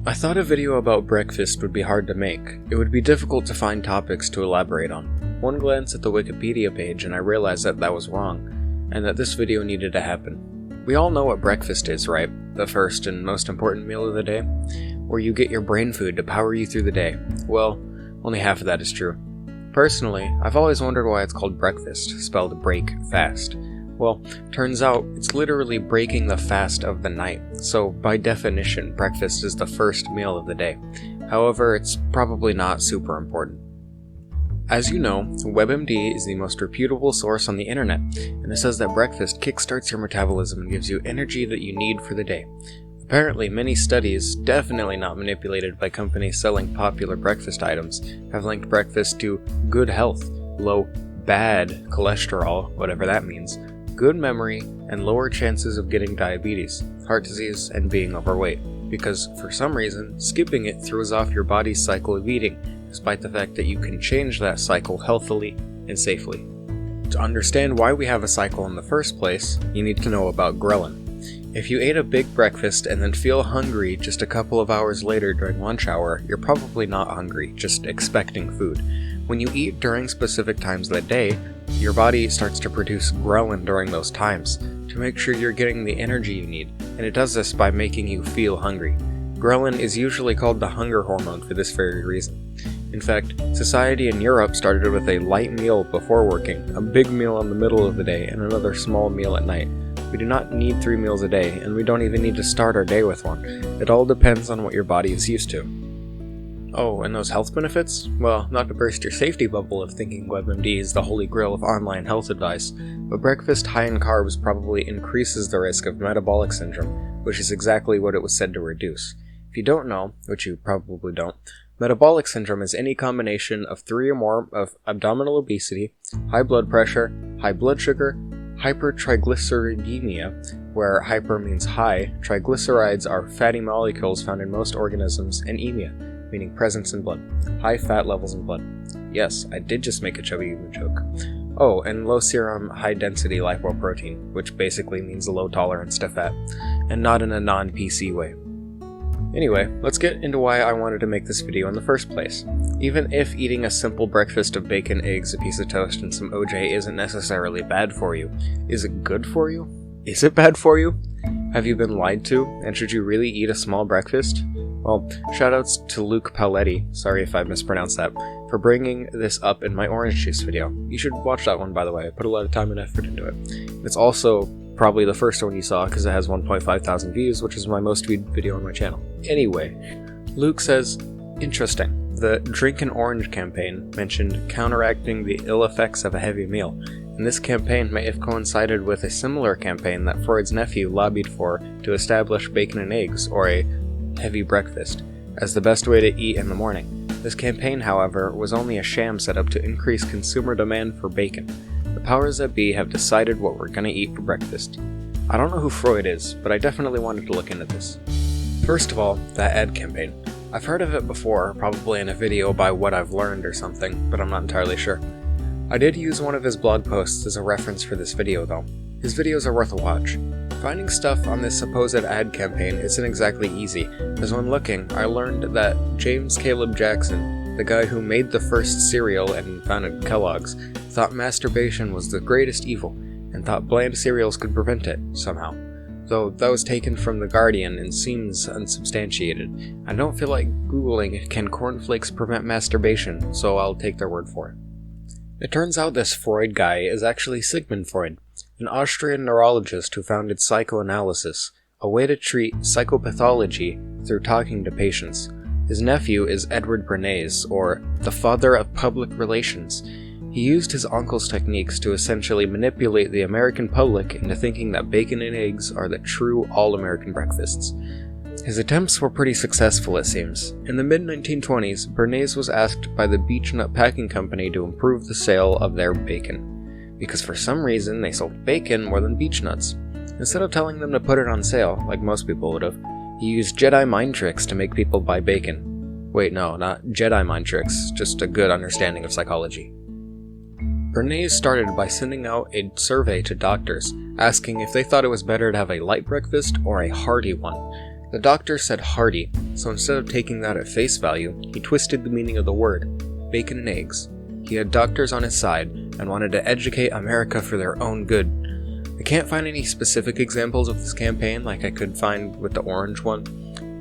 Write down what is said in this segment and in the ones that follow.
I thought a video about breakfast would be hard to make. It would be difficult to find topics to elaborate on. One glance at the Wikipedia page and I realized that that was wrong, and that this video needed to happen. We all know what breakfast is, right? The first and most important meal of the day? Where you get your brain food to power you through the day. Well, only half of that is true. Personally, I've always wondered why it's called breakfast, spelled break fast. Well, turns out it's literally breaking the fast of the night, so by definition, breakfast is the first meal of the day. However, it's probably not super important. As you know, WebMD is the most reputable source on the internet, and it says that breakfast kickstarts your metabolism and gives you energy that you need for the day. Apparently, many studies, definitely not manipulated by companies selling popular breakfast items, have linked breakfast to good health, low bad cholesterol, whatever that means, good memory, and lower chances of getting diabetes, heart disease, and being overweight, because for some reason, skipping it throws off your body's cycle of eating, despite the fact that you can change that cycle healthily and safely. To understand why we have a cycle in the first place, you need to know about ghrelin. If you ate a big breakfast and then feel hungry just a couple of hours later during lunch hour, you're probably not hungry, just expecting food. When you eat during specific times of the day, your body starts to produce ghrelin during those times to make sure you're getting the energy you need, and it does this by making you feel hungry. Ghrelin is usually called the hunger hormone for this very reason. In fact, society in Europe started with a light meal before working, a big meal in the middle of the day, and another small meal at night. We do not need 3 meals a day, and we don't even need to start our day with one. It all depends on what your body is used to. Oh, and those health benefits? Well, not to burst your safety bubble of thinking WebMD is the holy grail of online health advice, but breakfast high in carbs probably increases the risk of metabolic syndrome, which is exactly what it was said to reduce. If you don't know, which you probably don't, metabolic syndrome is any combination of 3 or more of abdominal obesity, high blood pressure, high blood sugar, hypertriglyceridemia, where hyper means high, triglycerides are fatty molecules found in most organisms, and emia, meaning presence in blood, high fat levels in blood. Yes, I did just make a chubby human joke. Oh, and low serum, high density lipoprotein, which basically means low tolerance to fat, and not in a non-PC way. Anyway, let's get into why I wanted to make this video in the first place. Even if eating a simple breakfast of bacon, eggs, a piece of toast, and some OJ isn't necessarily bad for you, is it good for you? Is it bad for you? Have you been lied to, and should you really eat a small breakfast? Well, shoutouts to Luke Paletti, sorry if I mispronounced that, for bringing this up in my orange juice video. You should watch that one, by the way. I put a lot of time and effort into it. It's also probably the first one you saw because it has 1.5 thousand views, which is my most viewed video on my channel. Anyway, Luke says, interesting. The Drink an Orange campaign mentioned counteracting the ill effects of a heavy meal, and this campaign may have coincided with a similar campaign that Freud's nephew lobbied for to establish bacon and eggs, or a heavy breakfast, as the best way to eat in the morning. This campaign, however, was only a sham set up to increase consumer demand for bacon. The powers that be have decided what we're gonna eat for breakfast. I don't know who Freud is, but I definitely wanted to look into this. First of all, that ad campaign. I've heard of it before, probably in a video by What I've Learned or something, but I'm not entirely sure. I did use one of his blog posts as a reference for this video though. His videos are worth a watch. Finding stuff on this supposed ad campaign isn't exactly easy, as when looking, I learned that James Caleb Jackson, the guy who made the first cereal and founded Kellogg's, thought masturbation was the greatest evil, and thought bland cereals could prevent it, somehow. Though that was taken from The Guardian and seems unsubstantiated. I don't feel like googling can cornflakes prevent masturbation, so I'll take their word for it. It turns out this Freud guy is actually Sigmund Freud, an Austrian neurologist who founded psychoanalysis, a way to treat psychopathology through talking to patients. His nephew is Edward Bernays, or the father of public relations. He used his uncle's techniques to essentially manipulate the American public into thinking that bacon and eggs are the true all-American breakfasts. His attempts were pretty successful, it seems. In the mid-1920s, Bernays was asked by the Beechnut Packing Company to improve the sale of their bacon, because for some reason they sold bacon more than beechnuts. Instead of telling them to put it on sale, like most people would have, he used Jedi mind tricks to make people buy bacon. Wait, no, not Jedi mind tricks, just a good understanding of psychology. Bernays started by sending out a survey to doctors, asking if they thought it was better to have a light breakfast or a hearty one. The doctor said hearty, so instead of taking that at face value, he twisted the meaning of the word, bacon and eggs. He had doctors on his side and wanted to educate America for their own good. I can't find any specific examples of this campaign like I could find with the orange one,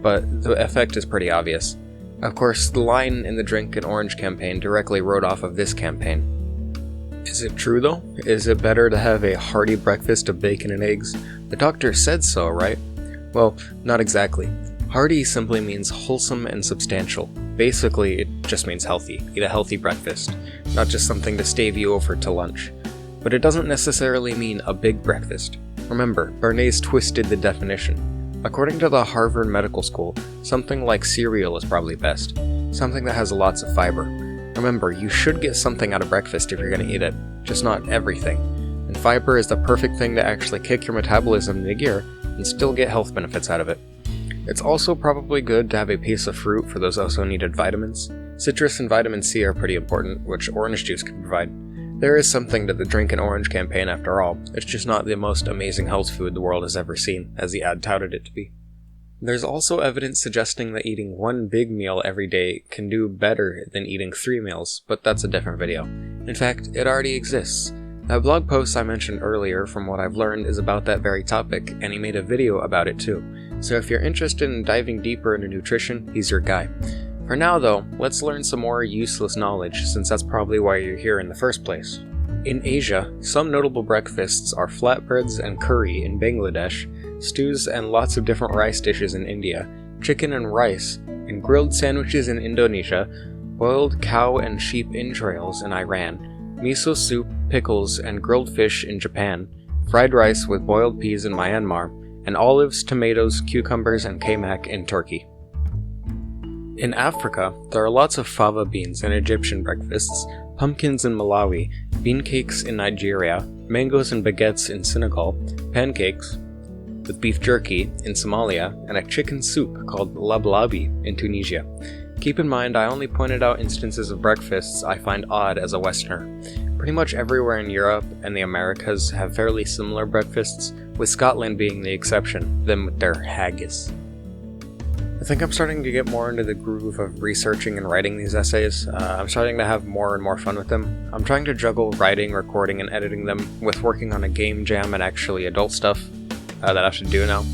but the effect is pretty obvious. Of course, the line in the Drink and Orange campaign directly wrote off of this campaign. Is it true though? Is it better to have a hearty breakfast of bacon and eggs? The doctor said so, right? Well, not exactly. Hearty simply means wholesome and substantial. Basically, it just means healthy. Eat a healthy breakfast, not just something to stave you over to lunch. But it doesn't necessarily mean a big breakfast. Remember, Bernays twisted the definition. According to the Harvard Medical School, something like cereal is probably best. Something that has lots of fiber. Remember, you should get something out of breakfast if you're going to eat it, just not everything. And fiber is the perfect thing to actually kick your metabolism into gear and still get health benefits out of it. It's also probably good to have a piece of fruit for those also needed vitamins. Citrus and vitamin C are pretty important, which orange juice can provide. There is something to the Drink and Orange campaign after all, it's just not the most amazing health food the world has ever seen, as the ad touted it to be. There's also evidence suggesting that eating one big meal every day can do better than eating 3 meals, but that's a different video. In fact, it already exists. That blog post I mentioned earlier, from what I've learned, is about that very topic, and he made a video about it too. So if you're interested in diving deeper into nutrition, he's your guy. For now though, let's learn some more useless knowledge, since that's probably why you're here in the first place. In Asia, some notable breakfasts are flatbreads and curry in Bangladesh, stews and lots of different rice dishes in India, chicken and rice, and grilled sandwiches in Indonesia, boiled cow and sheep entrails in Iran, miso soup, pickles, and grilled fish in Japan, fried rice with boiled peas in Myanmar, and olives, tomatoes, cucumbers, and kaymak in Turkey. In Africa, there are lots of fava beans in Egyptian breakfasts, pumpkins in Malawi, bean cakes in Nigeria, mangoes and baguettes in Senegal, pancakes with beef jerky in Somalia, and a chicken soup called lablabi in Tunisia. Keep in mind, I only pointed out instances of breakfasts I find odd as a Westerner. Pretty much everywhere in Europe and the Americas have fairly similar breakfasts, with Scotland being the exception, them with their haggis. I think I'm starting to get more into the groove of researching and writing these essays. I'm starting to have more and more fun with them. I'm trying to juggle writing, recording, and editing them with working on a game jam and actually adult stuff that I have to do now.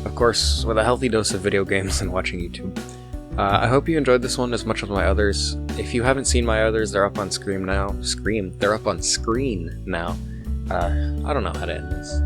Of course, with a healthy dose of video games and watching YouTube. I hope you enjoyed this one as much as my others. If you haven't seen my others, they're up on screen now. They're up on screen now. I don't know how to end this.